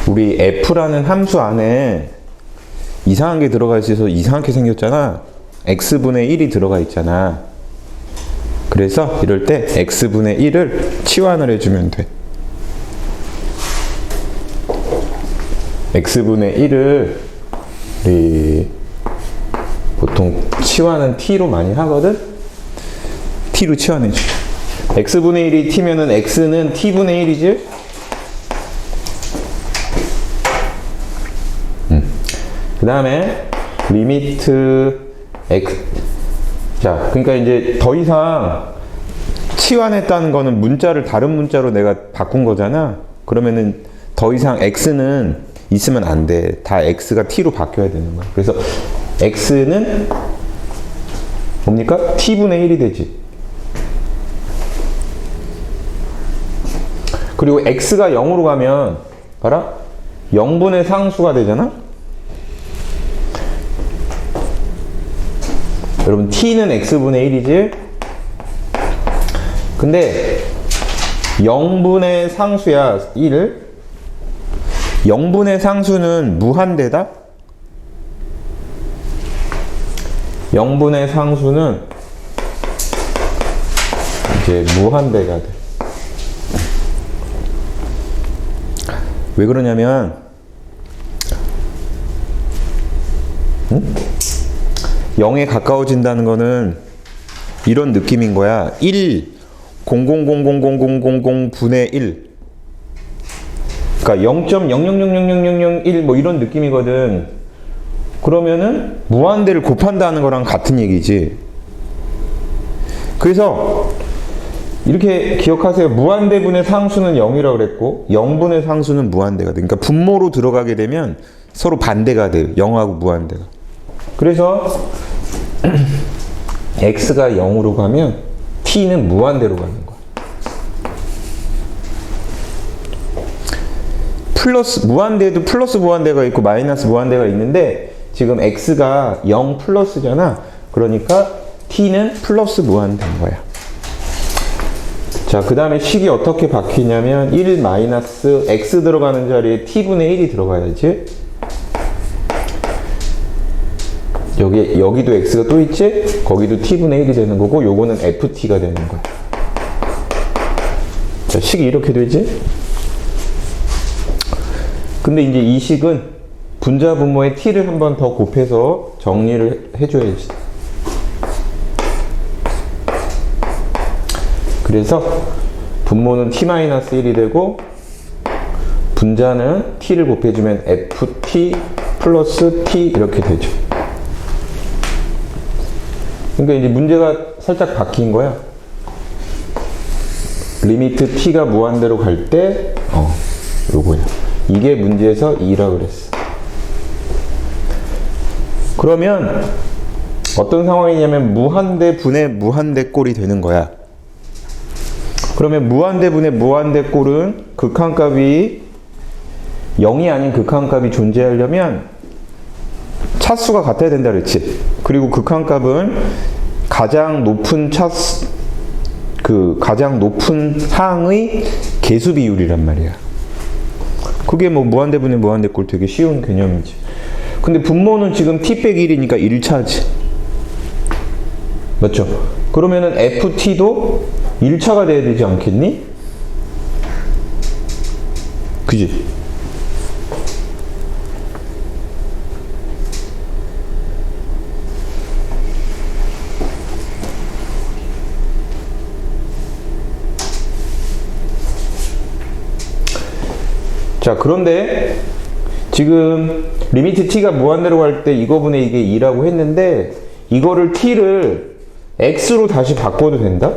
우리 f라는 함수 안에 이상한 게 들어가 있어서 이상하게 생겼잖아. x분의 1이 들어가 있잖아. 그래서 이럴 때 x분의 1을 치환을 해주면 돼. x분의 1을 우리 보통 치환은 t로 많이 하거든? t로 치환해줘. x분의 1이 t면은 x는 t분의 1이지? 그 다음에 리미트 x. 자, 그러니까 이제 더 이상 치환했다는 거는 문자를 다른 문자로 내가 바꾼 거잖아. 그러면은 더 이상 x는 있으면 안 돼. 다 x가 t로 바뀌어야 되는 거야. 그래서 x는 뭡니까? t분의 1이 되지. 그리고 x가 0으로 가면 봐라. 0분의 상수가 되잖아. 여러분 t는 x분의 1이지. 근데 0분의 상수야 1. 0분의 상수는 무한대다. 0분의 상수는 이제 무한대가 돼. 왜 그러냐면 0에 가까워진다는 거는 이런 느낌인 거야. 1, 000000000 분의 1. 그러니까 0.00000001 뭐 이런 느낌이거든. 그러면은 무한대를 곱한다는 거랑 같은 얘기지. 그래서 이렇게 기억하세요. 무한대분의 상수는 0이라고 그랬고 0분의 상수는 무한대가 돼. 그러니까 분모로 들어가게 되면 서로 반대가 돼요. 0하고 무한대가. 그래서 x가 0으로 가면 t는 무한대로 가는 거야. 플러스 무한대도 플러스 무한대가 있고 마이너스 무한대가 있는데 지금 x가 0 플러스잖아. 그러니까 t는 플러스 무한대인 거야. 자, 그 다음에 식이 어떻게 바뀌냐면 1 마이너스 x 들어가는 자리에 t분의 1이 들어가야지. 여기도 x가 또 있지? 거기도 t분의 1이 되는 거고 요거는 ft가 되는 거야. 자, 식이 이렇게 되지? 근데 이제 이 식은 분자 분모에 t를 한 번 더 곱해서 정리를 해줘야지. 그래서 분모는 t-1이 되고 분자는 t를 곱해주면 ft 플러스 t 이렇게 되죠. 그러니까 이제 문제가 살짝 바뀐 거야. 리미트 t가 무한대로 갈 때 요거야. 이게 문제에서 2라고 그랬어. 그러면 어떤 상황이냐면 무한대 분의 무한대 꼴이 되는 거야. 그러면 무한대 분의 무한대 꼴은 극한값이 0이 아닌 극한값이 존재하려면 차수가 같아야 된다 그랬지. 그리고 극한값은 가장 높은 가장 높은 항의 개수 비율이란 말이야. 그게 뭐 무한대 분의 무한대 꼴 되게 쉬운 개념이지. 근데 분모는 지금 t 빼기 1이니까 1차지. 맞죠? 그러면은 ft도 1차가 돼야 되지 않겠니? 그지? 자, 그런데 지금 리미트 t가 무한대로 갈 때 이거분의 이게 2라고 했는데 이거를 t를 x로 다시 바꿔도 된다?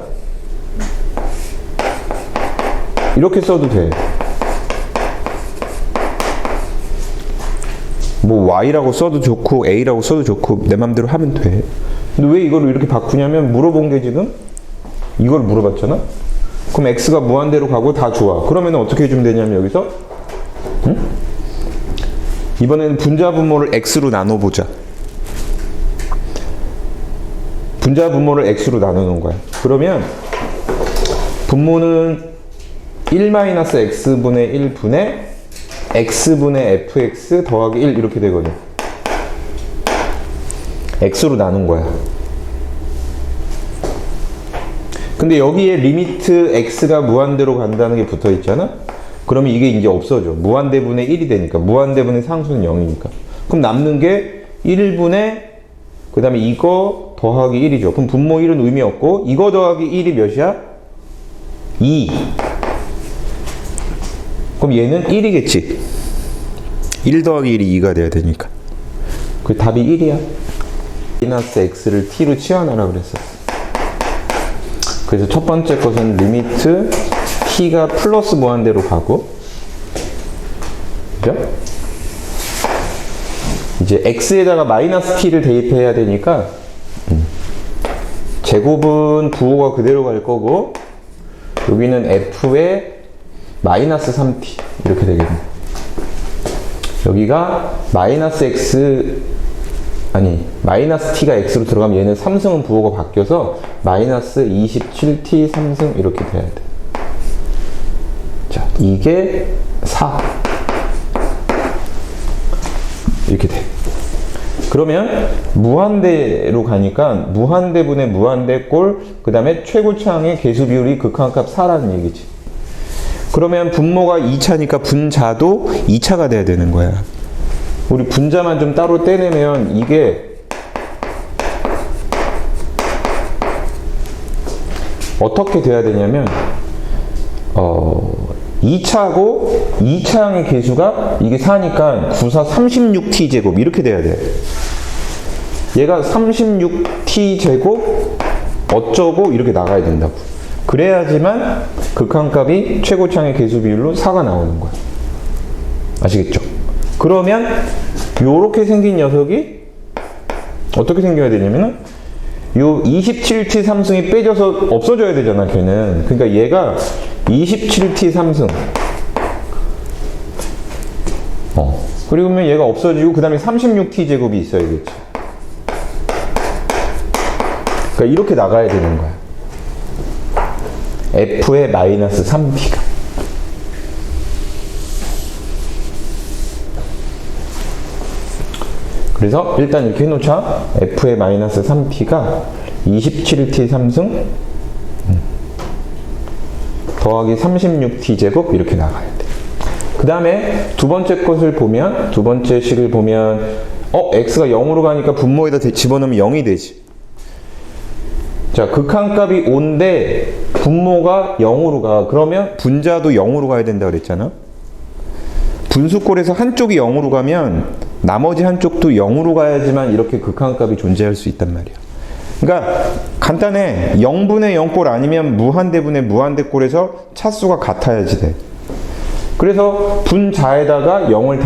이렇게 써도 돼. 뭐 y라고 써도 좋고 a라고 써도 좋고 내 맘대로 하면 돼. 근데 왜 이걸 이렇게 바꾸냐면 물어본 게 지금 이걸 물어봤잖아? 그럼 x가 무한대로 가고 다 좋아. 그러면 어떻게 해주면 되냐면 여기서 이번에는 분자 분모를 x로 나눠보자. 분자 분모를 x로 나누는 거야. 그러면 분모는 1-x분의 1분의 x분의 fx 더하기 1 이렇게 되거든. x로 나눈 거야. 근데 여기에 리미트 x가 무한대로 간다는 게 붙어 있잖아? 그러면 이게 이제 없어져. 무한대분의 1이 되니까. 무한대분의 상수는 0이니까. 그럼 남는 게 1분의 그 다음에 이거 더하기 1이죠. 그럼 분모 1은 의미 없고 이거 더하기 1이 몇이야? 2. 그럼 얘는 1이겠지. 1 더하기 1이 2가 돼야 되니까. 그 답이 1이야. 마이너스 x를 t로 치환하라 그랬어. 그래서 첫 번째 것은 리미트 t가 플러스 무한대로 가고, 그죠? 이제 x에다가 마이너스 t를 대입해야 되니까 제곱은 부호가 그대로 갈 거고 여기는 f에 마이너스 3t 이렇게 되겠네. 여기가 마이너스 x 마이너스 t가 x로 들어가면 얘는 3승은 부호가 바뀌어서 마이너스 27t 3승 이렇게 돼야 돼. 자, 이게 4 이렇게 돼. 그러면 무한대로 가니까 무한대분의 무한대꼴 그 다음에 최고차항의 개수 비율이 극한값 4라는 얘기지. 그러면 분모가 2차니까 분자도 2차가 돼야 되는 거야. 우리 분자만 좀 따로 떼내면 이게 어떻게 돼야 되냐면 2차고 2차항의 개수가 이게 4니까 9, 4, 36t제곱 이렇게 돼야 돼. 얘가 36t제곱 어쩌고 이렇게 나가야 된다고. 그래야지만 극한값이 최고차항의 개수 비율로 4가 나오는 거야. 아시겠죠? 그러면 요렇게 생긴 녀석이 어떻게 생겨야 되냐면은 요 27t 3승이 빼져서 없어져야 되잖아, 걔는. 그러니까 얘가 27t 3승. 그러면 얘가 없어지고 그 다음에 36t 제곱이 있어야겠지. 그러니까 이렇게 나가야 되는 거야. f의 마이너스 3t가. 그래서 일단 이렇게 해놓자. f의 마이너스 3t가 27t 3승 더하기 36t 제곱 이렇게 나가야 돼. 그 다음에 두 번째 것을 보면, 두 번째 식을 보면 x가 0으로 가니까 분모에다 집어넣으면 0이 되지. 자, 극한값이 5인데 분모가 0으로 가. 그러면 분자도 0으로 가야 된다 그랬잖아. 분수꼴에서 한쪽이 0으로 가면 나머지 한쪽도 0으로 가야지만 이렇게 극한값이 존재할 수 있단 말이야. 그러니까 간단해. 0분의 0꼴 아니면 무한대분의 무한대꼴에서 차수가 같아야지 돼. 그래서 분자에다가 0을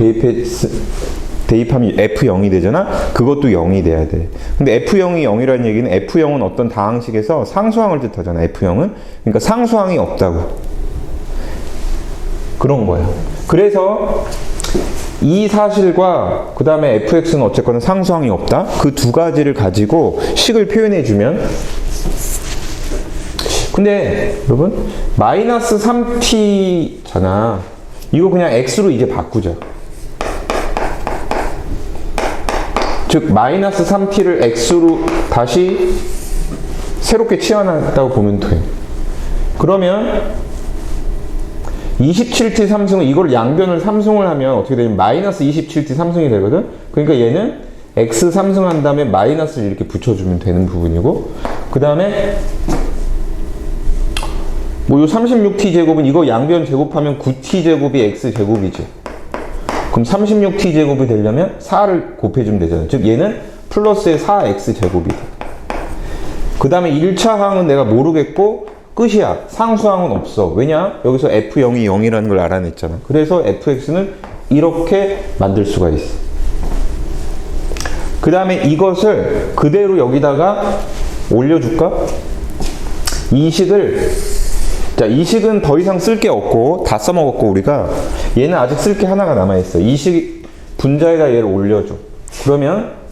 대입하면 F0이 되잖아? 그것도 0이 돼야 돼. 근데 F0이 0이라는 얘기는 F0은 어떤 다항식에서 상수항을 뜻하잖아, F0은. 그러니까 상수항이 없다고. 그런 거야. 그래서 이 사실과 그 다음에 fx는 어쨌거나 상수항이 없다. 그 두 가지를 가지고 식을 표현해 주면, 근데 여러분 마이너스 3t잖아. 이거 그냥 x로 이제 바꾸자. 즉 마이너스 3t를 x로 다시 새롭게 치환했다고 보면 돼. 그러면 27t 3승은 이걸 양변을 3승을 하면 어떻게 되냐면 마이너스 27t 3승이 되거든. 그러니까 얘는 x 3승 한 다음에 마이너스를 이렇게 붙여주면 되는 부분이고, 그 다음에 뭐 요 36t 제곱은 이거 양변 제곱하면 9t 제곱이 x 제곱이지. 그럼 36t 제곱이 되려면 4를 곱해주면 되잖아. 즉 얘는 플러스의 4x 제곱이 돼. 그 다음에 1차 항은 내가 모르겠고 끝이야. 상수항은 없어. 왜냐? 여기서 f0이 0이라는 걸 알아냈잖아. 그래서 fx는 이렇게 만들 수가 있어. 그 다음에 이것을 그대로 여기다가 올려줄까? 이 식을, 자, 이 식은 더 이상 쓸 게 없고 다 써먹었고 우리가, 얘는 아직 쓸 게 하나가 남아있어. 이 식 분자에다 얘를 올려줘. 그러면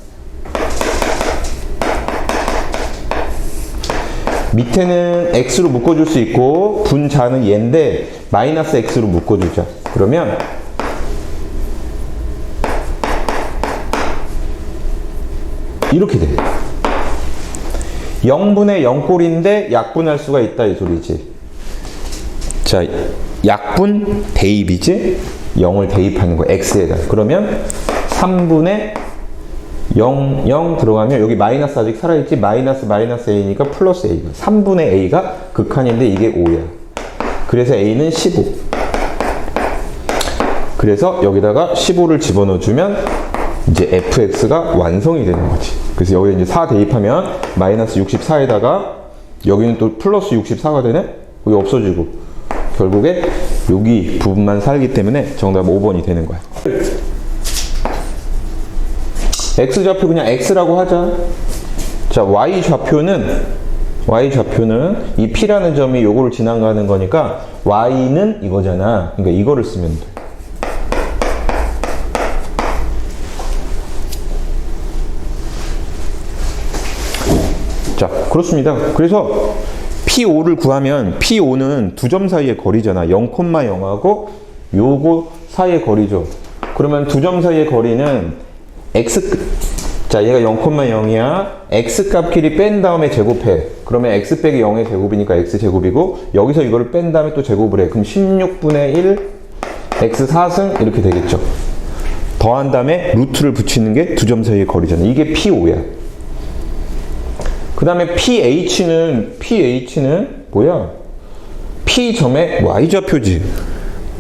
밑에는 x로 묶어줄 수 있고 분자는 얘인데 마이너스 x로 묶어주자. 그러면 이렇게 돼. 0분의 0꼴인데 약분할 수가 있다 이 소리지. 자, 약분 대입이지? 0을 대입하는 거 x에다. 그러면 3분의 0 들어가면 여기 마이너스 아직 살아있지? 마이너스 a니까 플러스 a가 3분의 a가 극한인데 이게 5야. 그래서 a는 15. 그래서 여기다가 15를 집어넣어주면 이제 fx가 완성이 되는 거지. 그래서 여기 이제 4 대입하면 마이너스 64에다가 여기는 또 플러스 64가 되네? 여기 없어지고 결국에 여기 부분만 살기 때문에 정답 5번이 되는 거야. x좌표 그냥 x라고 하자. 자, y좌표는 이 p라는 점이 요거를 지나가는 거니까 y는 이거잖아. 그러니까 이거를 쓰면 돼. 자, 그렇습니다. 그래서 P5를 구하면 P5는 두 점 사이의 거리잖아. 0,0하고 요거 사이의 거리죠. 그러면 두 점 사이의 거리는 x, 자, 얘가 0,0이야. x 값끼리 뺀 다음에 제곱해. 그러면 x 빼기 0의 제곱이니까 x 제곱이고 여기서 이거를 뺀 다음에 또 제곱을 해. 그럼 16분의 1 x 4승 이렇게 되겠죠. 더한 다음에 루트를 붙이는 게 두 점 사이의 거리잖아. 이게 P5야. 그 다음에 PH는 뭐야? P점의 Y좌표지.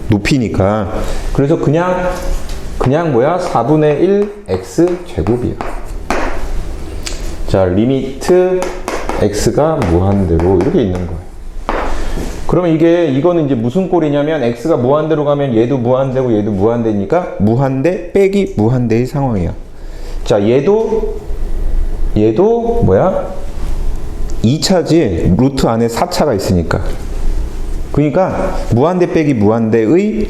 높이니까. 그래서 그냥 뭐야? 4분의 1 X 제곱이야. 자, 리미트 X가 무한대로 이렇게 있는 거야. 그러면 이거는 이제 무슨 꼴이냐면 X가 무한대로 가면 얘도 무한대고 얘도 무한대니까 무한대 빼기 무한대의 상황이야. 자, 얘도 뭐야? 2차지. 루트 안에 4차가 있으니까. 그러니까 무한대 빼기 무한대의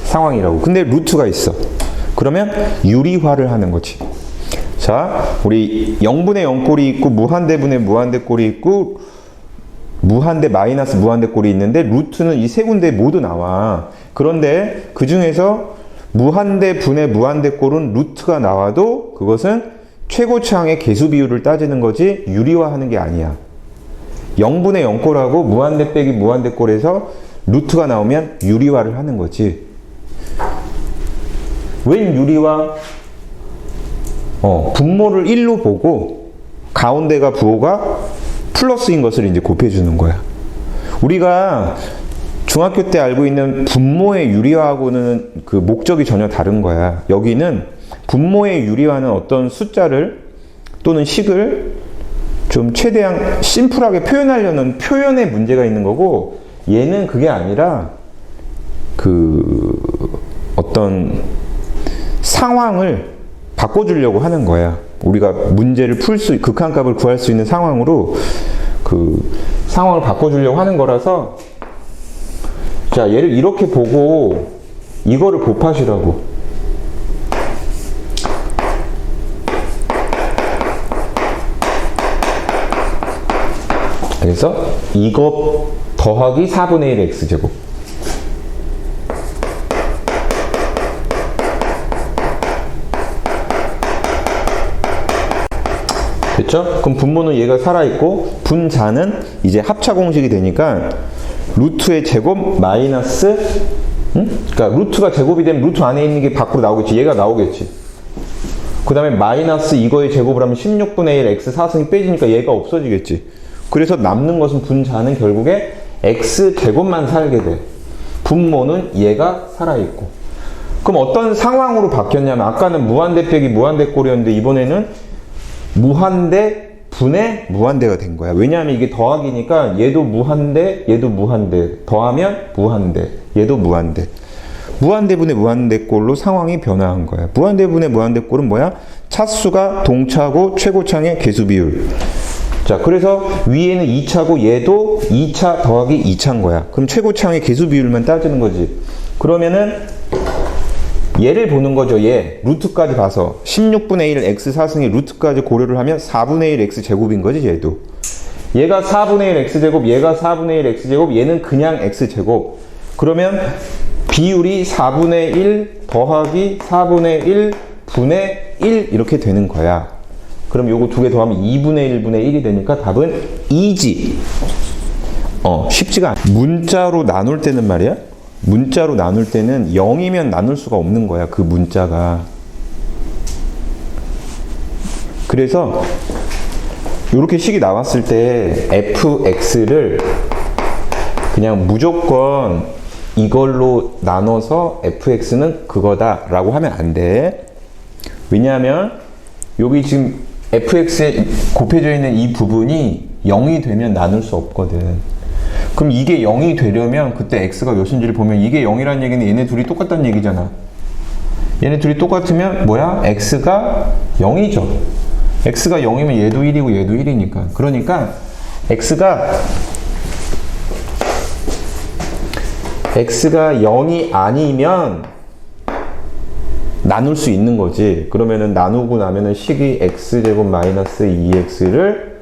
상황이라고. 근데 루트가 있어. 그러면 유리화를 하는 거지. 자, 우리 0분의 0꼴이 있고 무한대분의 무한대꼴이 있고 무한대 마이너스 무한대꼴이 있는데 루트는 이 세 군데 모두 나와. 그런데 그 중에서 무한대분의 무한대꼴은 루트가 나와도 그것은 최고차항의 개수 비율을 따지는 거지 유리화하는 게 아니야. 0분의 0꼴하고 무한대 빼기 무한대꼴에서 루트가 나오면 유리화를 하는 거지. 웬 유리화? 분모를 1로 보고 가운데가 부호가 플러스인 것을 이제 곱해주는 거야. 우리가 중학교 때 알고 있는 분모의 유리화하고는 그 목적이 전혀 다른 거야. 여기는 분모의 유리화는 어떤 숫자를 또는 식을 좀 최대한 심플하게 표현하려는 표현에 문제가 있는 거고, 얘는 그게 아니라 그 어떤 상황을 바꿔주려고 하는 거야. 우리가 문제를 극한값을 구할 수 있는 상황으로 그 상황을 바꿔주려고 하는 거라서, 자, 얘를 이렇게 보고 이거를 곱하시라고. 그래서 이거 더하기 4분의 1 x제곱. 됐죠? 그럼 분모는 얘가 살아있고 분자는 이제 합차 공식이 되니까 루트의 제곱 마이너스 그러니까 루트가 제곱이 되면 루트 안에 있는 게 밖으로 나오겠지. 얘가 나오겠지. 그 다음에 마이너스 이거의 제곱을 하면 16분의 1 x 4승이 빼지니까 얘가 없어지겠지. 그래서 남는 것은 분자는 결국에 x제곱만 살게 돼. 분모는 얘가 살아있고. 그럼 어떤 상황으로 바뀌었냐면 아까는 무한대 빼기 무한대 꼴이었는데 이번에는 무한대 분의 무한대가 된 거야. 왜냐하면 이게 더하기니까 얘도 무한대, 얘도 무한대. 더하면 무한대, 얘도 무한대. 무한대분의 무한대꼴로 상황이 변화한 거야. 무한대분의 무한대꼴은 뭐야? 차수가 동차고 최고차항의 개수비율. 자, 그래서 위에는 2차고 얘도 2차 더하기 2차인 거야. 그럼 최고차항의 개수비율만 따지는 거지. 그러면은 얘를 보는 거죠. 얘 루트까지 봐서 16분의 1 x 4승의 루트까지 고려를 하면 4분의 1 x 제곱인 거지. 얘도 얘가 4분의 1 x 제곱, 얘가 4분의 1 x 제곱, 얘는 그냥 x 제곱. 그러면 비율이 4분의 1 더하기 4분의 1 분의 1 이렇게 되는 거야. 그럼 요거 두 개 더하면 2분의 1분의 1이 되니까 답은 2지. 쉽지가 않아. 문자로 나눌 때는 말이야. 문자로 나눌 때는 0이면 나눌 수가 없는 거야. 그 문자가. 그래서 이렇게 식이 나왔을 때 fx를 그냥 무조건 이걸로 나눠서 fx는 그거다 라고 하면 안 돼. 왜냐하면 여기 지금 fx에 곱해져 있는 이 부분이 0이 되면 나눌 수 없거든. 그럼 이게 0이 되려면 그때 x가 몇인지를 보면 이게 0이라는 얘기는 얘네 둘이 똑같다는 얘기잖아. 얘네 둘이 똑같으면 뭐야? x가 0이죠. x가 0이면 얘도 1이고 얘도 1이니까. 그러니까 x가 0이 아니면 나눌 수 있는 거지. 그러면은 나누고 나면은 식이 x제곱 마이너스 2x를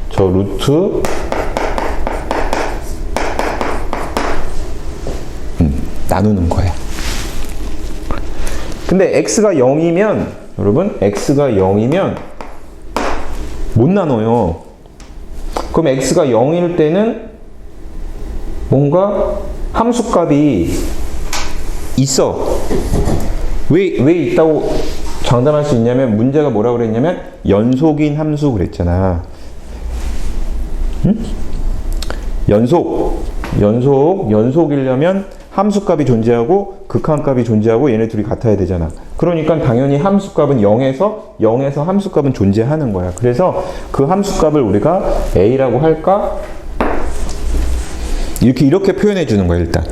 저 루트 나누는 거야. 근데 x가 0이면 여러분 x가 0이면 못 나눠요. 그럼 x가 0일 때는 뭔가 함수값이 있어. 왜 있다고 장담할 수 있냐면 문제가 뭐라고 그랬냐면 연속인 함수 그랬잖아. 응? 연속이려면 함수값이 존재하고 극한값이 존재하고 얘네 둘이 같아야 되잖아. 그러니까 당연히 함수값은 0에서 함수값은 존재하는 거야. 그래서 그 함수값을 우리가 a라고 할까? 이렇게 표현해 주는 거야, 일단.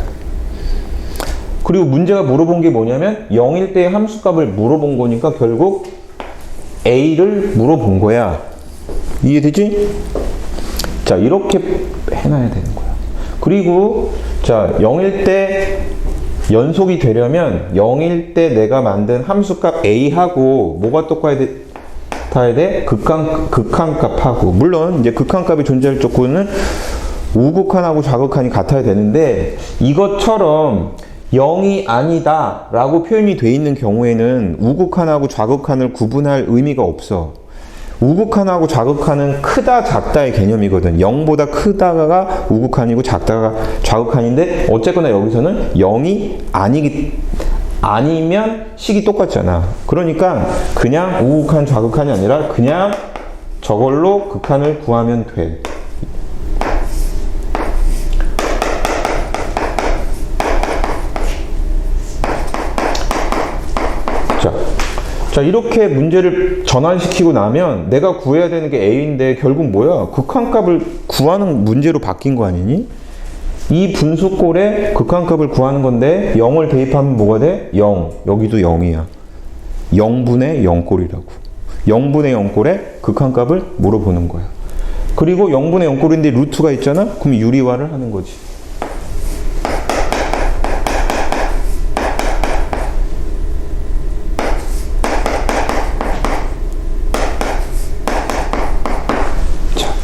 그리고 문제가 물어본 게 뭐냐면 0일 때의 함수값을 물어본 거니까 결국 a를 물어본 거야. 이해되지? 자, 이렇게 해놔야 되는 거야. 그리고 자, 0일 때 연속이 되려면 0일 때 내가 만든 함수값 a하고 뭐가 똑같아야 돼? 극한값하고. 물론 이제 극한값이 존재할 조건은 우극한하고 좌극한이 같아야 되는데 이것처럼 0이 아니다 라고 표현이 돼 있는 경우에는 우극한하고 좌극한을 구분할 의미가 없어. 우극한하고 좌극한은 크다 작다의 개념이거든. 0보다 크다가 우극한이고 작다가 좌극한인데 어쨌거나 여기서는 0이 아니면 식이 똑같잖아. 그러니까 그냥 우극한 좌극한이 아니라 그냥 저걸로 극한을 구하면 돼. 자, 이렇게 문제를 전환시키고 나면 내가 구해야 되는 게 a인데 결국 뭐야? 극한값을 구하는 문제로 바뀐 거 아니니? 이 분수꼴에 극한값을 구하는 건데 0을 대입하면 뭐가 돼? 0. 여기도 0이야. 0분의 0꼴이라고. 0분의 0꼴에 극한값을 물어보는 거야. 그리고 0분의 0꼴인데 루트가 있잖아? 그럼 유리화를 하는 거지.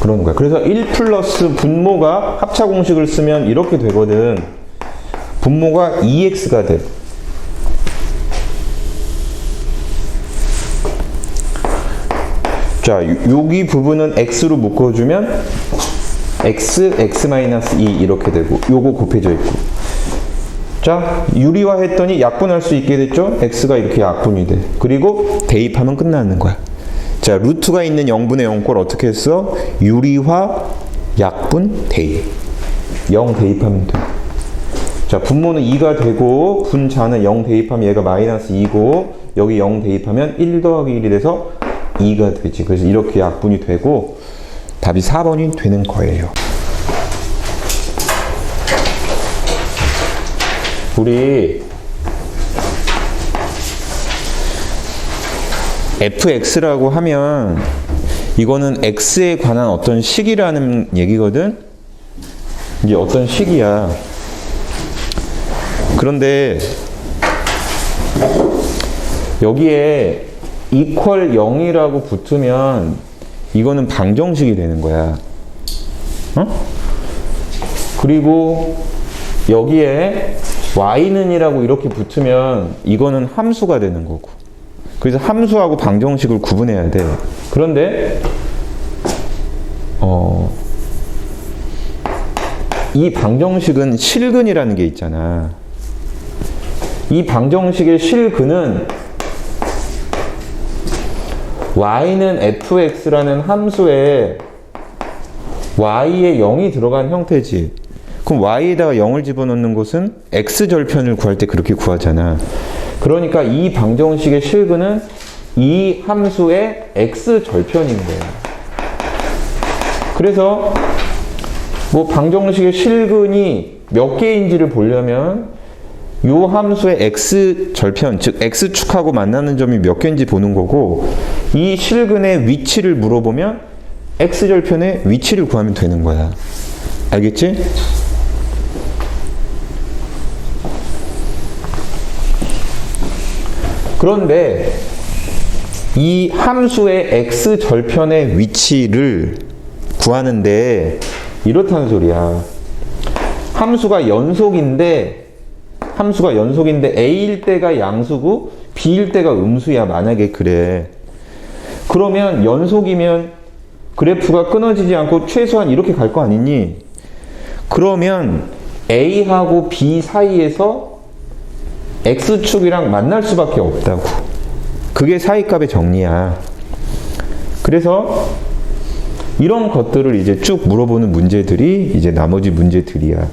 그러는 거야. 그래서 1 플러스 분모가 합차 공식을 쓰면 이렇게 되거든. 분모가 2x가 돼. 자, 여기 부분은 x로 묶어주면 x-2 이렇게 되고 요거 곱해져 있고. 자, 유리화 했더니 약분할 수 있게 됐죠? x가 이렇게 약분이 돼. 그리고 대입하면 끝나는 거야. 자, 루트가 있는 0분의 0꼴 어떻게 했어? 유리화, 약분, 대입. 0 대입하면 돼. 자, 분모는 2가 되고 분자는 0 대입하면 얘가 마이너스 2고 여기 0 대입하면 1 더하기 1이 돼서 2가 되지. 그래서 이렇게 약분이 되고 답이 4번이 되는 거예요. 우리 fx라고 하면 이거는 x에 관한 어떤 식이라는 얘기거든. 이제 어떤 식이야. 그런데 여기에 equal 0이라고 붙으면 이거는 방정식이 되는 거야. 그리고 여기에 y는 이라고 이렇게 붙으면 이거는 함수가 되는 거고. 그래서 함수하고 방정식을 구분해야 돼. 그런데 이 방정식은 실근이라는 게 있잖아. 이 방정식의 실근은 y는 fx라는 함수에 y에 0이 들어간 형태지. 그럼 y에다가 0을 집어넣는 것은 x절편을 구할 때 그렇게 구하잖아. 그러니까 이 방정식의 실근은 이 함수의 x절편인 거야. 그래서 뭐 방정식의 실근이 몇 개인지를 보려면 요 함수의 x절편, 즉 x축하고 만나는 점이 몇 개인지 보는 거고, 이 실근의 위치를 물어보면 x절편의 위치를 구하면 되는 거야. 알겠지? 그런데 이 함수의 x절편의 위치를 구하는데 이렇다는 소리야. 함수가 연속인데 A일 때가 양수고 B일 때가 음수야. 만약에 그래. 그러면 연속이면 그래프가 끊어지지 않고 최소한 이렇게 갈 거 아니니? 그러면 A하고 B 사이에서 X축이랑 만날 수밖에 없다고. 그게 사이값의 정리야. 그래서 이런 것들을 이제 쭉 물어보는 문제들이 이제 나머지 문제들이야.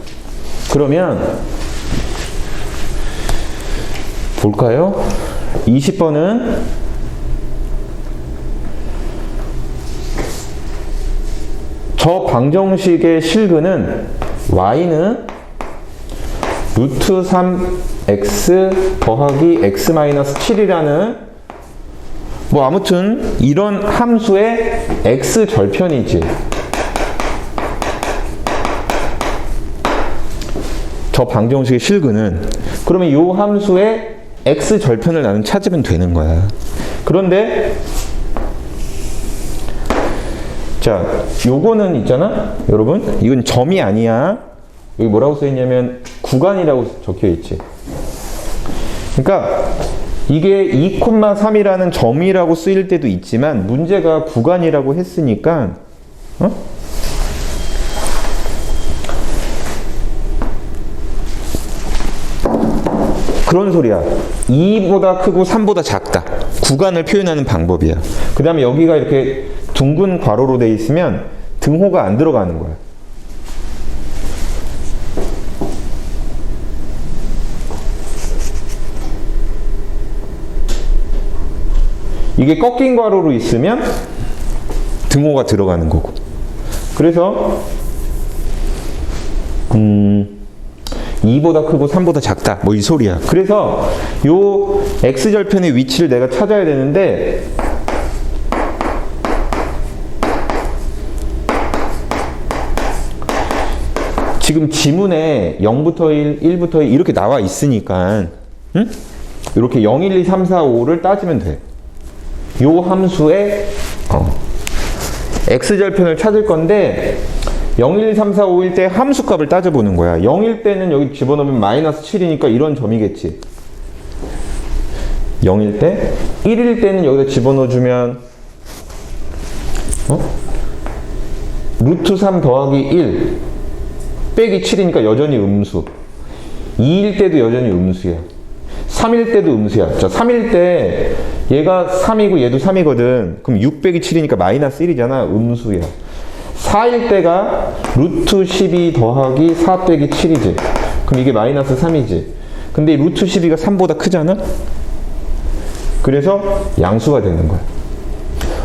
그러면 볼까요? 20번은 저 방정식의 실근은 y는 루트 3x 더하기 x 마이너스 7이라는 뭐 아무튼 이런 함수의 x절편이지. 저 방정식의 실근은. 그러면 이 함수의 x절편을 나는 찾으면 되는 거야. 그런데 자, 요거는 있잖아 여러분, 이건 점이 아니야. 여기 뭐라고 써있냐면 구간이라고 적혀있지. 그러니까 이게 2,3이라는 점이라고 쓰일 때도 있지만 문제가 구간이라고 했으니까 그런 소리야. 2보다 크고 3보다 작다. 구간을 표현하는 방법이야. 그 다음에 여기가 이렇게 둥근 괄호로 돼 있으면 등호가 안 들어가는 거야. 이게 꺾인 괄호로 있으면 등호가 들어가는 거고. 그래서 2보다 크고 3보다 작다. 뭐 이 소리야. 그래서 요 x절편의 위치를 내가 찾아야 되는데 지금 지문에 0부터 1, 1부터 2 이렇게 나와 있으니까 이렇게 0, 1, 2, 3, 4, 5를 따지면 돼. 요 함수의 x절편을 찾을 건데 0, 1, 2, 3, 4, 5일 때 함수값을 따져보는 거야. 0일 때는 여기 집어넣으면 마이너스 7이니까 이런 점이겠지. 0일 때 1일 때는 여기다 집어넣어주면 루트 3 더하기 1 빼기 7이니까 여전히 음수. 2일 때도 여전히 음수야. 3일 때도 음수야. 자, 3일 때 얘가 3이고 얘도 3이거든. 그럼 6 빼기 7이니까 마이너스 1이잖아. 음수야. 4일 때가 루트 12 더하기 4 빼기 7이지. 그럼 이게 마이너스 3이지. 근데 루트 12가 3보다 크잖아? 그래서 양수가 되는 거야.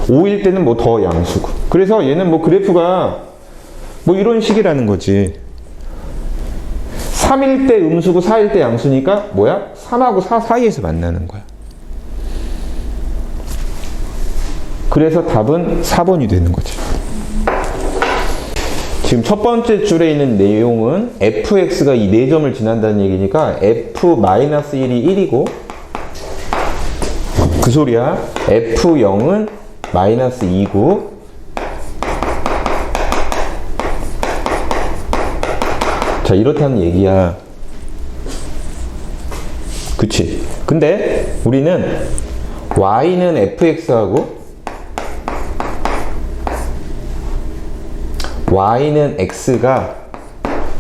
5일 때는 뭐 더 양수고. 그래서 얘는 뭐 그래프가 뭐 이런 식이라는 거지. 3일 때 음수고 4일 때 양수니까 뭐야? 3하고 4 사이에서 만나는 거야. 그래서 답은 4번이 되는 거지. 지금 첫 번째 줄에 있는 내용은 fx가 이 4점을 지난다는 얘기니까 f-1이 1이고 그 소리야. f0은 마이너스 2고 자, 이렇다는 얘기야. 그치? 근데 우리는 y는 fx하고 y는 x가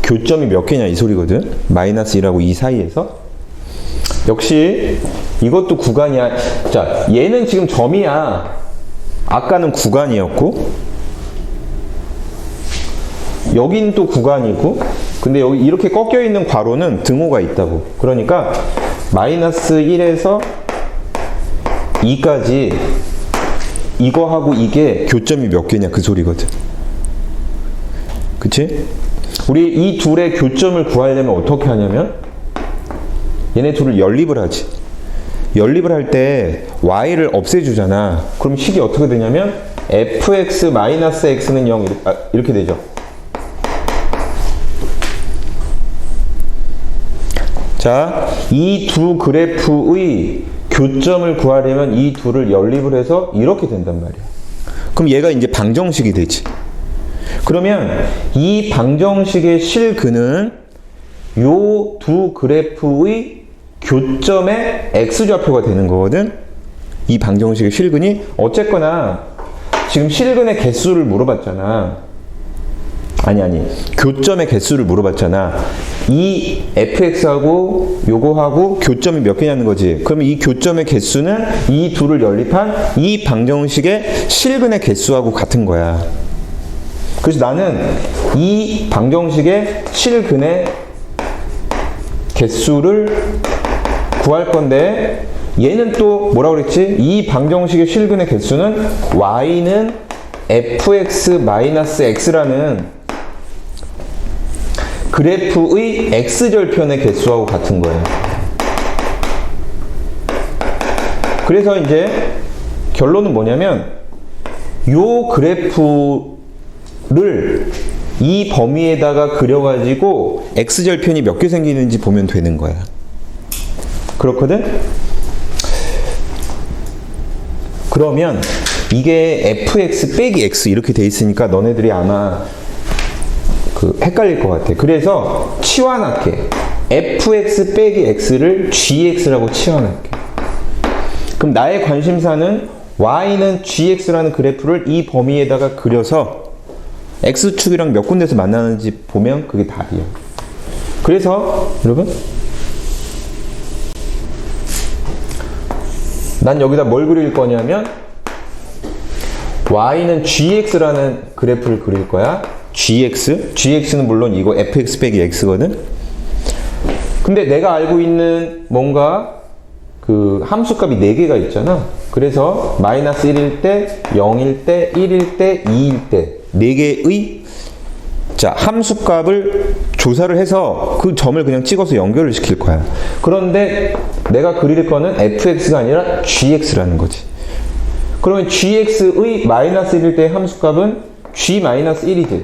교점이 몇 개냐 이 소리거든. 마이너스 1하고 2 사이에서. 역시 이것도 구간이야. 자, 얘는 지금 점이야. 아까는 구간이었고 여긴 또 구간이고, 근데 여기 이렇게 꺾여 있는 괄호는 등호가 있다고. 그러니까 마이너스 1에서 2까지 이거하고 이게 교점이 몇 개냐 그 소리거든. 그치? 우리 이 둘의 교점을 구하려면 어떻게 하냐면 얘네 둘을 연립을 하지. 연립을 할 때 y를 없애주잖아. 그럼 식이 어떻게 되냐면 fx-x는 0 이렇게 되죠. 자, 이 두 그래프의 교점을 구하려면 이 둘을 연립을 해서 이렇게 된단 말이야. 그럼 얘가 이제 방정식이 되지. 그러면 이 방정식의 실근은 요 두 그래프의 교점의 x좌표가 되는 거거든. 이 방정식의 실근이 어쨌거나 지금 실근의 개수를 물어봤잖아. 아니 교점의 개수를 물어봤잖아. 이 fx하고 요거하고 교점이 몇 개냐는 거지. 그러면 이 교점의 개수는 이 둘을 연립한 이 방정식의 실근의 개수하고 같은 거야. 그래서 나는 이 방정식의 실근의 개수를 구할 건데, 얘는 또 뭐라 그랬지? 이 방정식의 실근의 개수는 y는 fx-x라는 그래프의 x절편의 개수하고 같은 거예요. 그래서 이제 결론은 뭐냐면 요 그래프를 이 범위에다가 그려가지고 x절편이 몇 개 생기는지 보면 되는 거야. 그렇거든? 그러면 이게 fx 빼기 x 이렇게 돼 있으니까 너네들이 아마 헷갈릴 것 같아. 그래서 치환할게. fx 빼기 x를 gx라고 치환할게. 그럼 나의 관심사는 y는 gx라는 그래프를 이 범위에다가 그려서 x축이랑 몇 군데서 만나는지 보면 그게 답이야. 그래서 여러분, 난 여기다 뭘 그릴 거냐면 y는 gx라는 그래프를 그릴 거야. gx는 물론 이거 fx 빼기 x거든. 근데 내가 알고 있는 뭔가 그 함수값이 4개가 있잖아. 그래서 마이너스 1일 때, 0일 때, 1일 때, 2일 때 4개의 자 함수값을 조사를 해서 그 점을 그냥 찍어서 연결을 시킬 거야. 그런데 내가 그릴 거는 fx가 아니라 gx라는 거지. 그러면 gx의 마이너스 1일 때의 함수값은 g-1이지.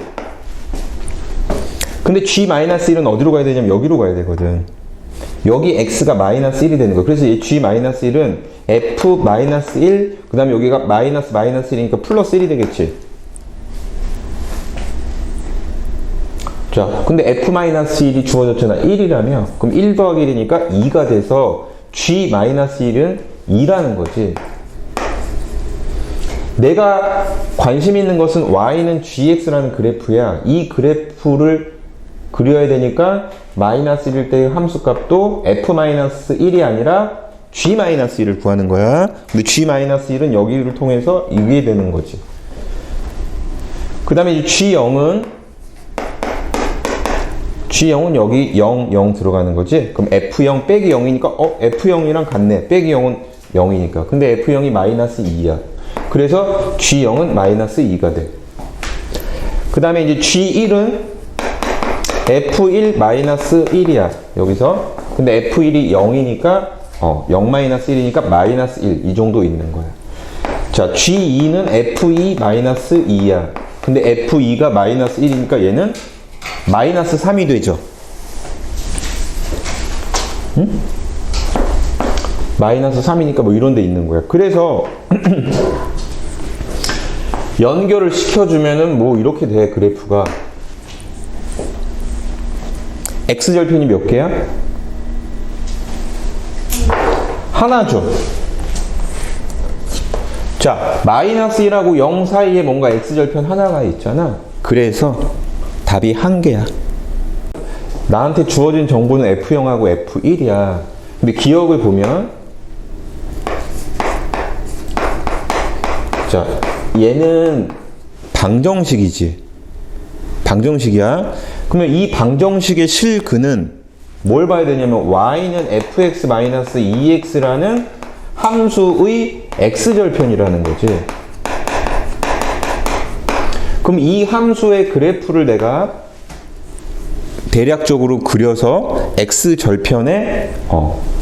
근데 g-1은 어디로 가야 되냐면 여기로 가야 되거든. 여기 x가 마이너스 1이 되는 거야. 그래서 이 g-1은 f-1, 그 다음에 여기가 마이너스 1이니까 플러스 1이 되겠지. 자, 근데 f-1이 주어졌잖아. 1이라면 그럼 1 더하기 1이니까 2가 돼서 g-1은 2라는 거지. 내가 관심 있는 것은 y는 gx라는 그래프야. 이 그래프를 그려야 되니까 마이너스 1일 때의 함수값도 f-1이 아니라 g-1을 구하는 거야. 근데 g-1은 여기를 통해서 이게 되는 거지. 그 다음에 이 g0은 여기 0, 0 들어가는 거지. 그럼 f0 빼기 0이니까 f0이랑 같네. 빼기 0은 0이니까. 근데 f0이 마이너스 2야. 그래서 g0은 마이너스 2가 돼. 그 다음에 이제 g1은 f1 마이너스 1이야. 여기서. 근데 f1이 0이니까 0 마이너스 1이니까 마이너스 1 이 정도 있는 거야. 자, g2는 f2 마이너스 2야. 근데 f2가 마이너스 1이니까 얘는 마이너스 3이 되죠. 응? 마이너스 3이니까 뭐 이런 데 있는 거야. 그래서 연결을 시켜주면은 뭐 이렇게 돼. 그래프가 x절편이 몇 개야? 하나죠. 자, 마이너스 1하고 0 사이에 뭔가 x절편 하나가 있잖아. 그래서 답이 한 개야. 나한테 주어진 정보는 f0하고 f1이야. 근데 기억을 보면, 자, 얘는 방정식이지. 방정식이야. 그러면 이 방정식의 실근은 뭘 봐야 되냐면 y는 fx-2x라는 함수의 x절편이라는 거지. 그럼 이 함수의 그래프를 내가 대략적으로 그려서 x절편의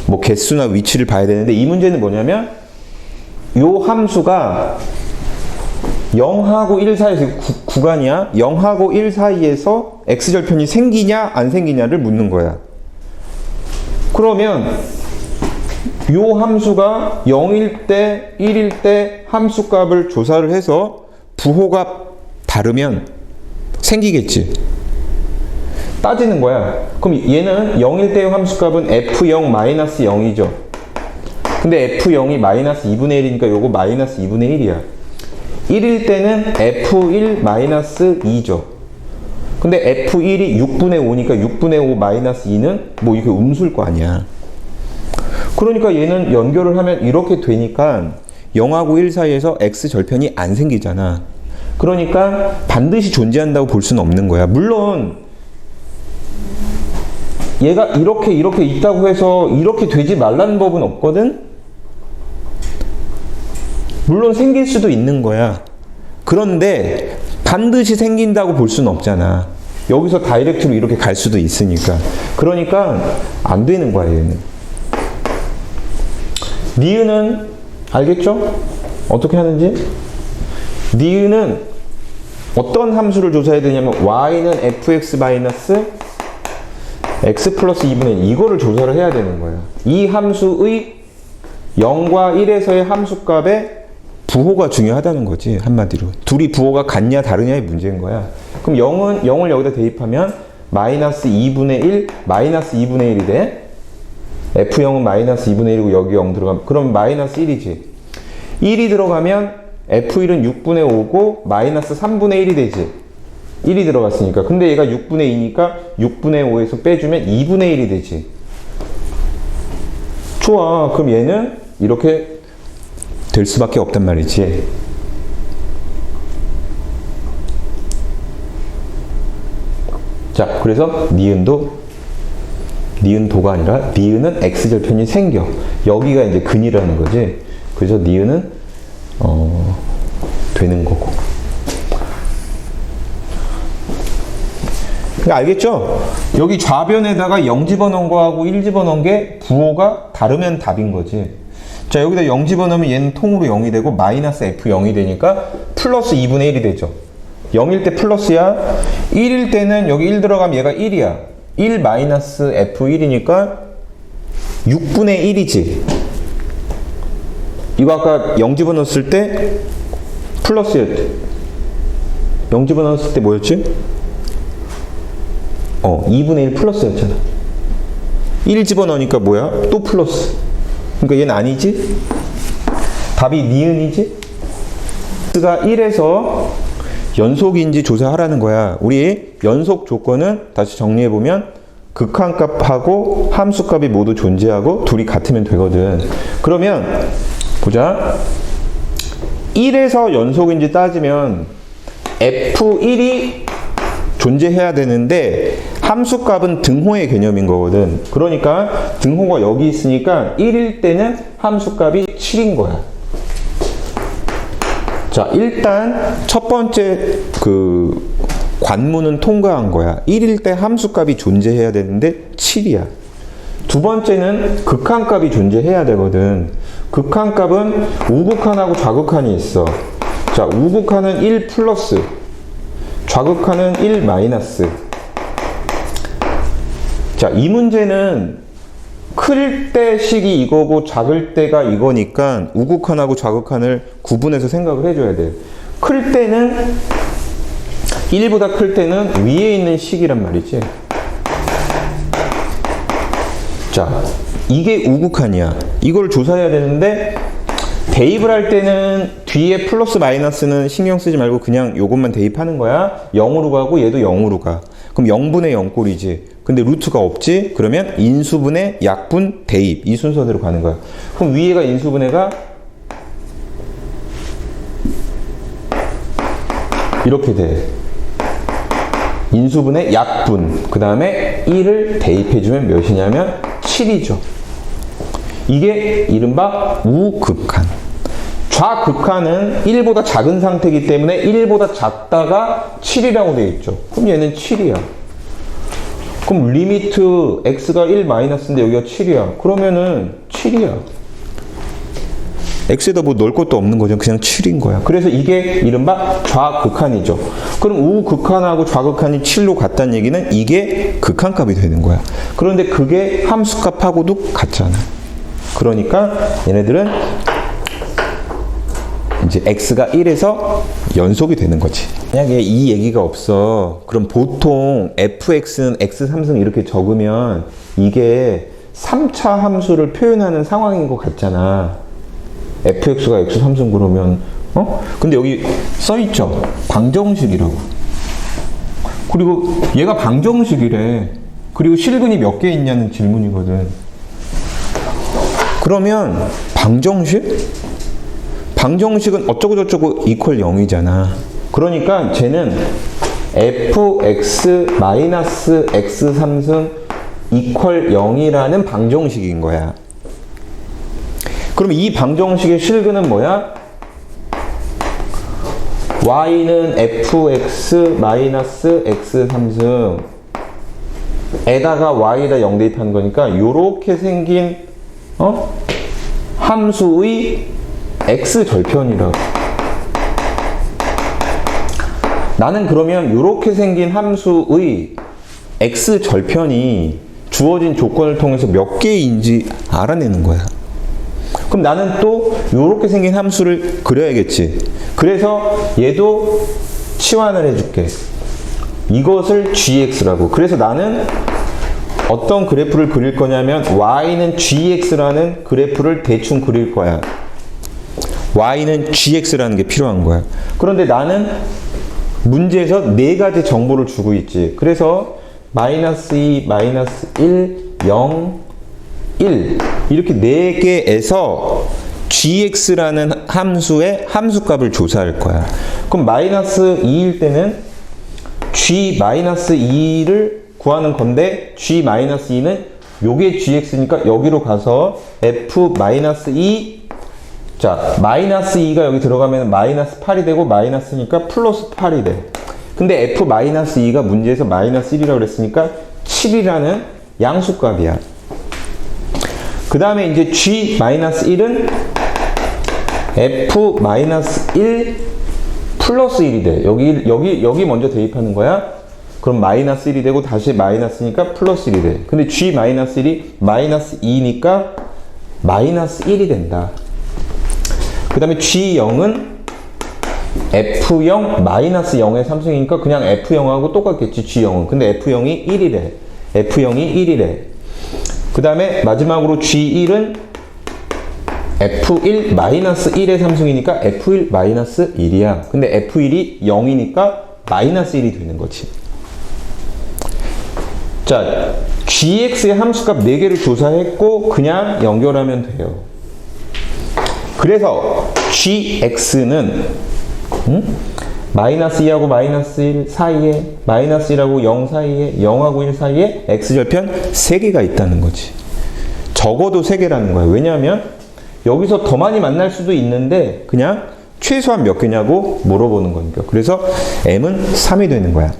뭐 개수나 위치를 봐야 되는데, 이 문제는 뭐냐면 요 함수가 0하고 1 사이에서 구간이야. 0하고 1 사이에서 x절편이 생기냐 안 생기냐를 묻는 거야. 그러면 요 함수가 0일 때 1일 때 함수값을 조사를 해서 부호가 다르면 생기겠지. 따지는 거야. 그럼 얘는 0일 때의 함수값은 f0-0이죠. 근데 f0이 마이너스 2분의 1이니까 요거 마이너스 2분의 1이야. 1일 때는 f1-2죠. 근데 f1이 6분의 5니까 6분의 5 마이너스 2는 뭐 이렇게 음수일 거 아니야. 그러니까 얘는 연결을 하면 이렇게 되니까 0하고 1 사이에서 x절편이 안 생기잖아. 그러니까 반드시 존재한다고 볼 수는 없는 거야. 물론 얘가 이렇게 있다고 해서 이렇게 되지 말라는 법은 없거든? 물론 생길 수도 있는 거야. 그런데 반드시 생긴다고 볼 수는 없잖아. 여기서 다이렉트로 이렇게 갈 수도 있으니까. 그러니까 안 되는 거야, 얘는. 니은은 알겠죠? 어떻게 하는지? 니은은 어떤 함수를 조사해야 되냐면 y는 fx x 플러스 2분의 1 이거를 조사를 해야 되는 거예요. 이 함수의 0과 1에서의 함수값의 부호가 중요하다는 거지, 한마디로. 둘이 부호가 같냐 다르냐의 문제인 거야. 그럼 0을 여기다 대입하면 마이너스 2분의 1 마이너스 2분의 1이 돼. f0은 마이너스 2분의 1이고 여기 0 들어가면 그럼 마이너스 1이지. 1이 들어가면 f1은 6분의 5고 마이너스 3분의 1이 되지. 1이 들어갔으니까. 근데 얘가 6분의 2니까 6분의 5에서 빼주면 2분의 1이 되지. 좋아. 그럼 얘는 이렇게 될 수밖에 없단 말이지. 자, 그래서 니은도가 아니라 니은은 x절편이 생겨. 여기가 이제 근이라는 거지. 그래서 니은은 되는 거고. 그러니까 알겠죠? 여기 좌변에다가 0 집어넣은 거하고 1 집어넣은 게 부호가 다르면 답인 거지. 자, 여기다 0 집어넣으면 얘는 통으로 0이 되고 마이너스 f0이 되니까 플러스 2분의 1이 되죠. 0일 때 플러스야. 1일 때는 여기 1 들어가면 얘가 1이야. 1 마이너스 f1이니까 6분의 1이지. 이거 아까 0 집어넣었을 때 플러스였지. 0 집어넣었을 때 뭐였지? 2분의 1 플러스였잖아. 1 집어넣으니까 뭐야? 또 플러스. 그러니까 얘는 아니지? 답이 니은이지? x가 1에서 연속인지 조사하라는 거야. 우리 연속 조건은 다시 정리해보면 극한값하고 함수값이 모두 존재하고 둘이 같으면 되거든. 그러면 보자. 1에서 연속인지 따지면 f1이 존재해야 되는데 함수값은 등호의 개념인 거거든. 그러니까 등호가 여기 있으니까 1일 때는 함수값이 7인 거야. 자, 일단 첫 번째 그 관문은 통과한 거야. 1일 때 함수값이 존재해야 되는데 7이야. 두 번째는 극한값이 존재해야 되거든. 극한값은 우극한하고 좌극한이 있어. 자, 우극한은 1 플러스, 좌극한은 1 마이너스. 자, 이 문제는 클 때 식이 이거고 작을 때가 이거니까 우극한하고 좌극한을 구분해서 생각을 해줘야 돼. 클 때는 1보다 클 때는 위에 있는 식이란 말이지. 자, 이게 우극한이야. 이걸 조사해야 되는데 대입을 할 때는 뒤에 플러스 마이너스는 신경 쓰지 말고 그냥 요것만 대입하는 거야. 0으로 가고 얘도 0으로 가. 그럼 0분의 0꼴이지. 근데 루트가 없지? 그러면 인수분해, 약분, 대입. 이 순서대로 가는 거야. 그럼 위에가 인수분해가 이렇게 돼. 인수분해, 약분. 그 다음에 1을 대입해주면 몇이냐면 7이죠. 이게 이른바 우극한. 좌극한은 1보다 작은 상태이기 때문에 1보다 작다가 7이라고 되어 있죠. 그럼 얘는 7이야. 그럼 리미트 x가 1 마이너스인데 여기가 7이야. 그러면은 7이야. x에다 뭐 넣을 것도 없는 거죠. 그냥 7인 거야. 그래서 이게 이른바 좌극한이죠. 그럼 우극한하고 좌극한이 7로 같다는 얘기는 이게 극한값이 되는 거야. 그런데 그게 함수값하고도 같잖아. 그러니까 얘네들은 이제 x가 1에서 연속이 되는 거지. 만약에 이 얘기가 없어. 그럼 보통 fx는 x3승 이렇게 적으면 이게 3차 함수를 표현하는 상황인 것 같잖아. fx가 x3승 그러면 근데 여기 써있죠. 방정식이라고. 그리고 얘가 방정식이래. 그리고 실근이 몇 개 있냐는 질문이거든. 그러면 방정식은 어쩌고저쩌고 이퀄 0이잖아. 그러니까 쟤는 fx 마이너스 x3승 이퀄 0이라는 방정식인 거야. 그럼 이 방정식의 실근은 뭐야? y는 fx 마이너스 x3승 에다가 y에다 0 대입하는 거니까 요렇게 생긴 함수의 x절편이라고. 나는 그러면 요렇게 생긴 함수의 x절편이 주어진 조건을 통해서 몇 개인지 알아내는 거야. 그럼 나는 또 요렇게 생긴 함수를 그려야겠지. 그래서 얘도 치환을 해줄게. 이것을 gx라고. 그래서 나는 어떤 그래프를 그릴 거냐면 y는 gx라는 그래프를 대충 그릴 거야. y는 gx라는 게 필요한 거야. 그런데 나는 문제에서 네 가지 정보를 주고 있지. 그래서 마이너스 2, 마이너스 1, 0, 1 이렇게 네 개에서 gx라는 함수의 함수값을 조사할 거야. 그럼 마이너스 2일 때는 g-2를 구하는 건데 g-2는 요게 gx니까 여기로 가서 f-2 자, 마이너스 2가 여기 들어가면 마이너스 8이 되고 마이너스니까 플러스 8이 돼. 근데 f-2가 문제에서 마이너스 1이라고 그랬으니까 7이라는 양수값이야. 그 다음에 이제 g-1은 f-1 플러스 1이 돼. 여기 먼저 대입하는 거야. 그럼 마이너스 1이 되고 다시 마이너스니까 플러스 1이 돼. 근데 g-1이 마이너스 2니까 마이너스 1이 된다. 그 다음에 g0은 f0 마이너스 0의 3승이니까 그냥 f0하고 똑같겠지. g0은. 근데 f0이 1이래. f0이 1이래. 그 다음에 마지막으로 g1은 f1 마이너스 1의 3승이니까 f1 마이너스 1이야. 근데 f1이 0이니까 마이너스 1이 되는 거지. 자, gx의 함수값 4개를 조사했고 그냥 연결하면 돼요. 그래서 gx는 마이너스 2하고 마이너스 1 사이에 마이너스 1하고 0 사이에 0하고 1 사이에 x절편 3개가 있다는 거지. 적어도 3개라는 거야. 왜냐하면 여기서 더 많이 만날 수도 있는데 그냥 최소한 몇 개냐고 물어보는 거니까. 그래서 m은 3이 되는 거야.